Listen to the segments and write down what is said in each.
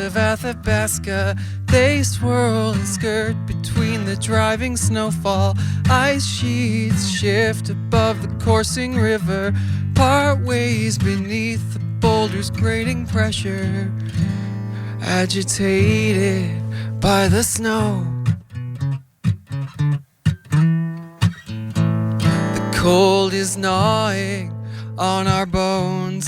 of Athabasca. They swirl and skirt between the driving snowfall. Ice sheets shift above the coursing river, part ways beneath the boulder's grating pressure, agitated by the snow. The cold is gnawing on our bones.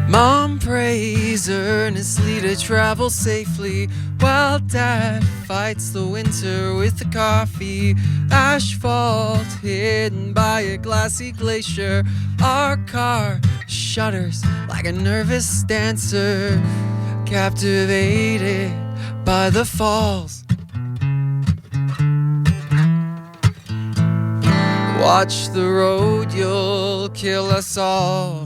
Mom prays earnestly to travel safely, while Dad fights the winter with the coffee. Asphalt hidden by a glassy glacier, our car shudders like a nervous dancer, captivated by the falls. Watch the road, you'll kill us all.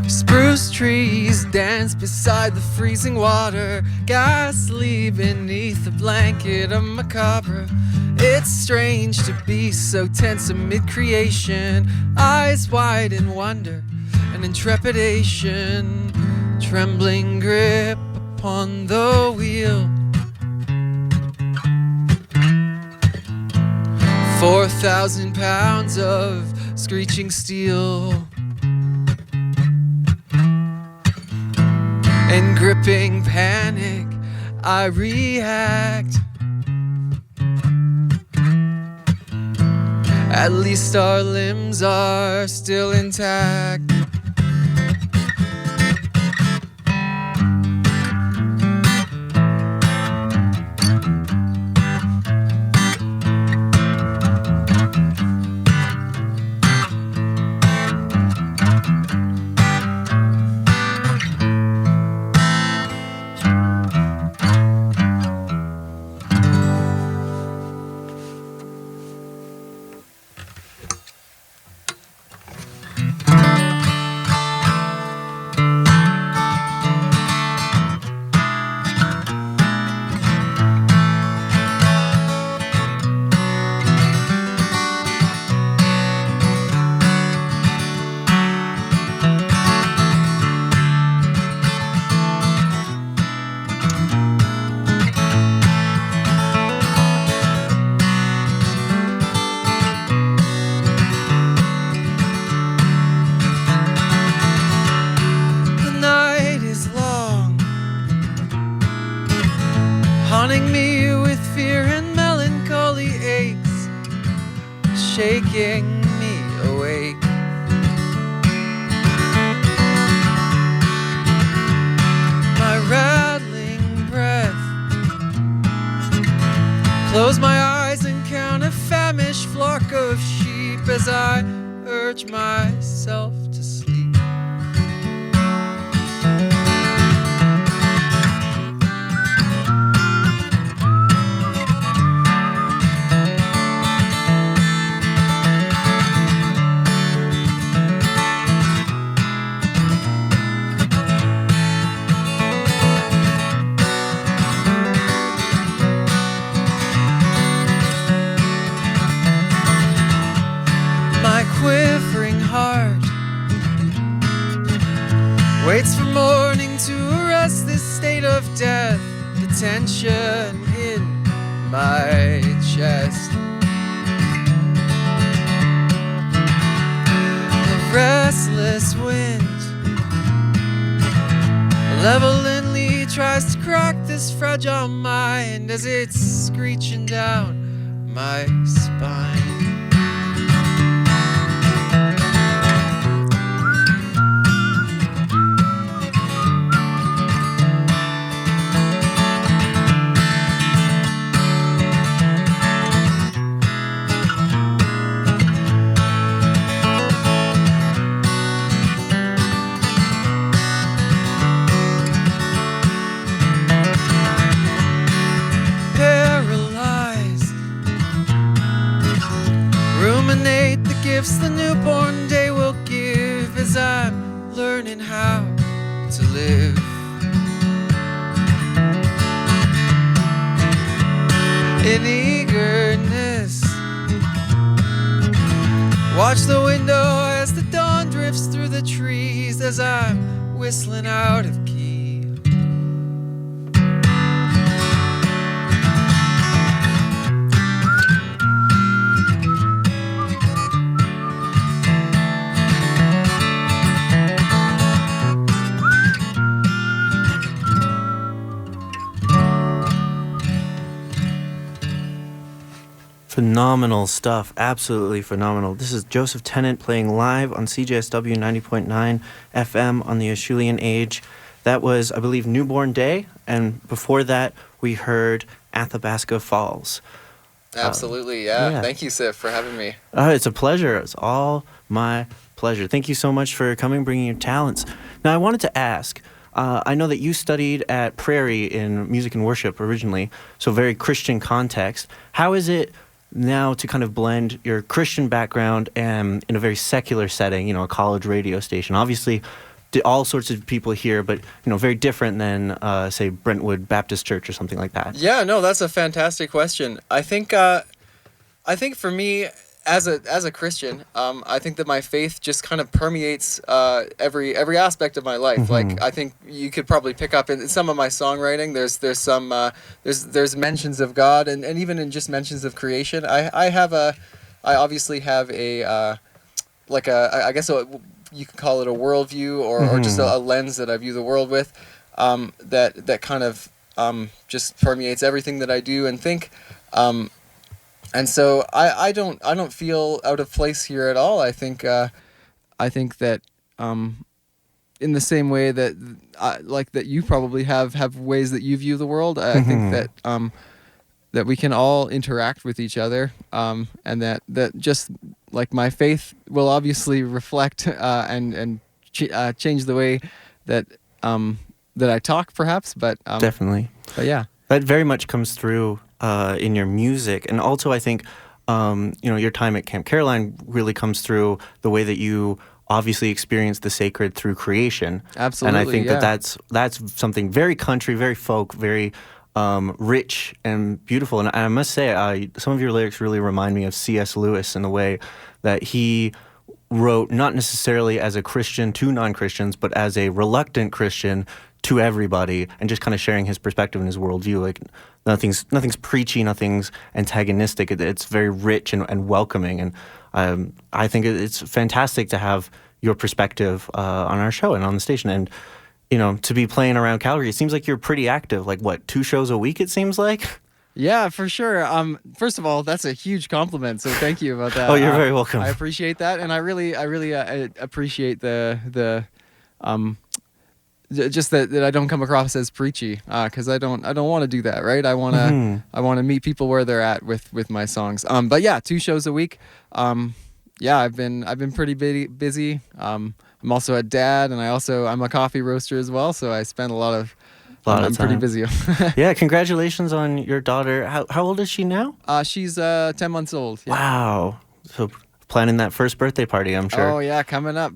Spruce trees dance beside the freezing water, ghastly beneath the blanket of macabre. It's strange to be so tense amid creation, eyes wide in wonder and in trepidation, trembling grip upon the wheel. 4,000 pounds of screeching steel, in gripping panic, I react. At least our limbs are still intact. Haunting me with fear and melancholy aches, shaking me awake. My rattling breath, close my eyes and count a famished flock of sheep as I urge myself to sleep. Quivering heart waits for morning to arrest this state of death, the tension in my chest. The restless wind malevolently tries to crack this fragile mind as it's screeching down my spine. gifts the newborn day will give as I'm learning how to live. In eagerness, watch the window as the dawn drifts through the trees as I'm whistling out of key. Phenomenal stuff. Absolutely phenomenal. This is Joseph Tennant playing live on CJSW 90.9 FM on the Acheulean age. That was, I believe, Newborn Day. And before that, we heard Athabasca Falls. Absolutely, yeah. Thank you, Sif, for having me. It's a pleasure. It's all my pleasure. Thank you so much for coming, bringing your talents. Now, I wanted to ask, I know that you studied at Prairie in music and worship originally, so very Christian context. How is it now to kind of blend your Christian background and in a very secular setting, a college radio station? Obviously, all sorts of people here, but, very different than, say, Brentwood Baptist Church or something like that. Yeah, no, that's a fantastic question. I think for me, as a Christian, I think that my faith just kind of permeates every aspect of my life. Mm-hmm. Like, I think you could probably pick up in some of my songwriting. There's some there's mentions of God, and even in just mentions of creation. I obviously have I guess you could call it a worldview or just a lens that I view the world with. That kind of just permeates everything that I do and think. And so I don't feel out of place here at all. I think that in the same way that that you probably have ways that you view the world. I think that we can all interact with each other, and that just like my faith will obviously reflect and change the way that I talk, perhaps. But definitely. But yeah, that very much comes through in your music, and also I think your time at Camp Caroline really comes through the way that you obviously experience the sacred through creation. Absolutely, and I think yeah. that's something very country, very folk, very rich and beautiful. And I must say, some of your lyrics really remind me of C.S. Lewis in the way that he wrote not necessarily as a Christian to non-Christians, but as a reluctant Christian to everybody, and just kind of sharing his perspective and his worldview. Like nothing's preachy, nothing's antagonistic. It's very rich and welcoming, and I think it's fantastic to have your perspective on our show and on the station. And to be playing around Calgary, it seems like you're pretty active. Like 2 shows a week? It seems like. Yeah, for sure. First of all, that's a huge compliment, so thank you about that. Oh, you're very welcome. I appreciate that, and I really appreciate the just that I don't come across as preachy, because I don't want to do that, right? I want to meet people where they're at with my songs. But yeah, 2 shows a week. Yeah, I've been pretty busy. I'm also a dad, and I'm a coffee roaster as well, so I spend a lot of I'm pretty busy. Yeah, congratulations on your daughter. How old is she now? She's 10 months old. Yeah. Wow. So planning that first birthday party, I'm sure. Oh yeah, coming up,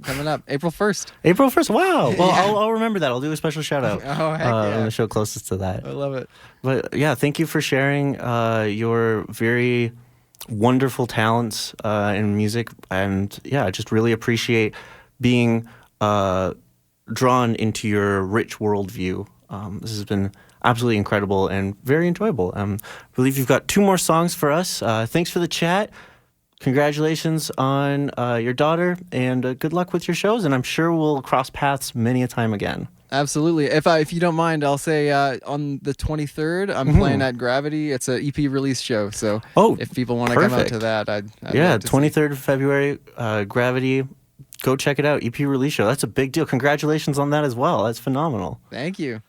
April 1st. April 1st. Wow. Well, Yeah. I'll remember that. I'll do a special shout out Oh, heck yeah. on the show closest to that. I love it. But yeah, thank you for sharing your very wonderful talents in music, and yeah, I just really appreciate being drawn into your rich worldview. This has been absolutely incredible and very enjoyable. I believe you've got 2 more songs for us. Thanks for the chat. Congratulations on your daughter, and good luck with your shows. And I'm sure we'll cross paths many a time again. Absolutely. If you don't mind, I'll say on the 23rd, I'm playing at Gravity. It's an EP release show, so if people want to come out to that, I'd love to 23rd of February, Gravity. Go check it out. EP release show. That's a big deal. Congratulations on that as well. That's phenomenal. Thank you.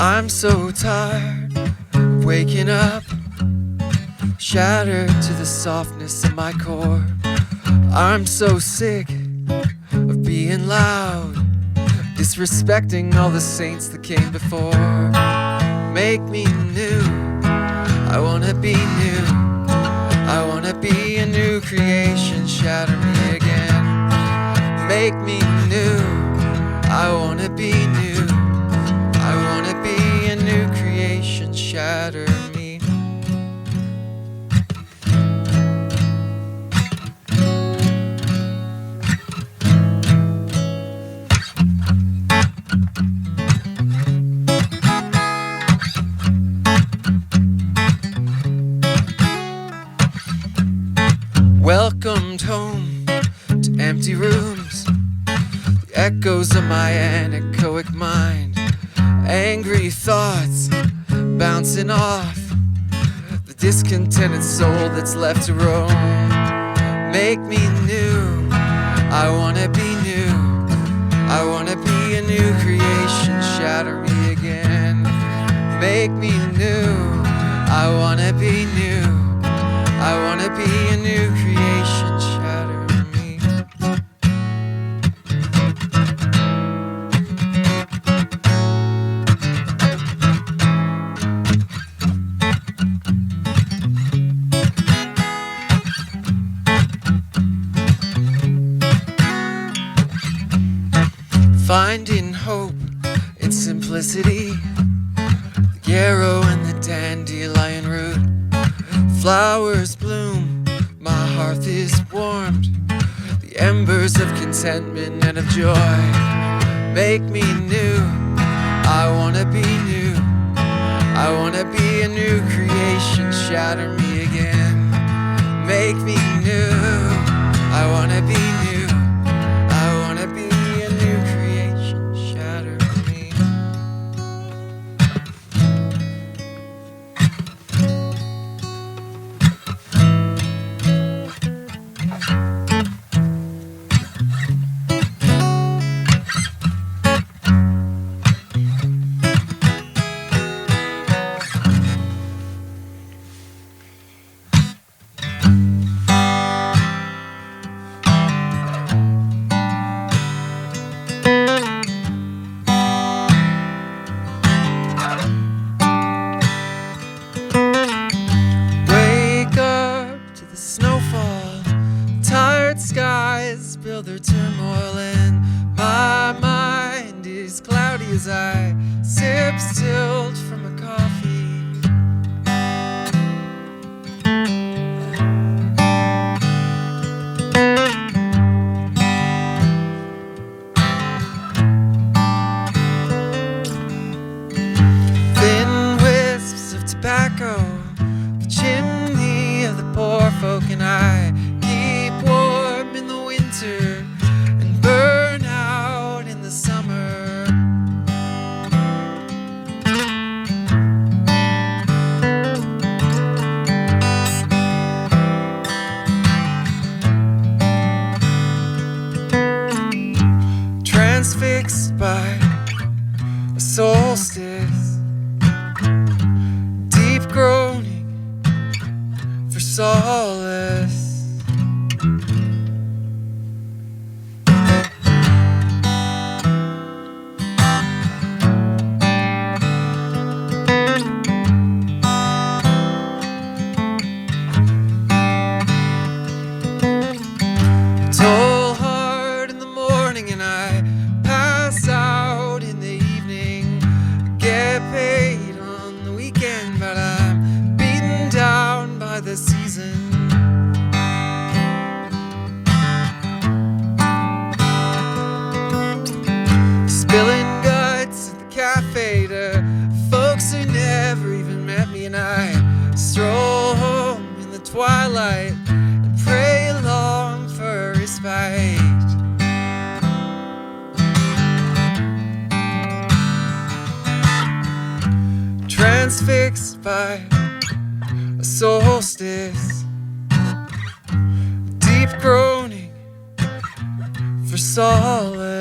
I'm so tired of waking up shatter to the softness of my core. I'm so sick of being loud, disrespecting all the saints that came before. Make me new, I wanna be new, I wanna be a new creation, shatter me again. Make me new, I wanna be new, I wanna be a new creation, shatter me. Welcomed home to empty rooms, the echoes of my anechoic mind, angry thoughts bouncing off the discontented soul that's left to roam. Make me new, I wanna be new, I wanna be a new creation, shatter me again. Make me new, I wanna be new, I wanna be a new creation, shatter me. Finding hope in simplicity, the yarrow and the dandelion root. Flowers bloom, my hearth is warmed, the embers of contentment and of joy. Make me new, I wanna be new, I wanna be a new creation, shatter me again. Make me new, I wanna be new, I wanna be a new creation, shatter me. Skies build their turmoil and my mind is cloudy as I sip stilt from a coffee. Thin wisps of tobacco, the chimney of the poor folk, and I keep warm in the winter and burn out in the summer. Transfixed by a solstice, deep groaning for solace. Toll hard in the morning and I pass out in the evening. Get paid on the weekend, but I'm beaten down by the season. Spilling guts at the cafe to folks who never even met me, and I stroll home in the twilight and pray along for respite. Transfixed by a solstice, deep groaning for solace.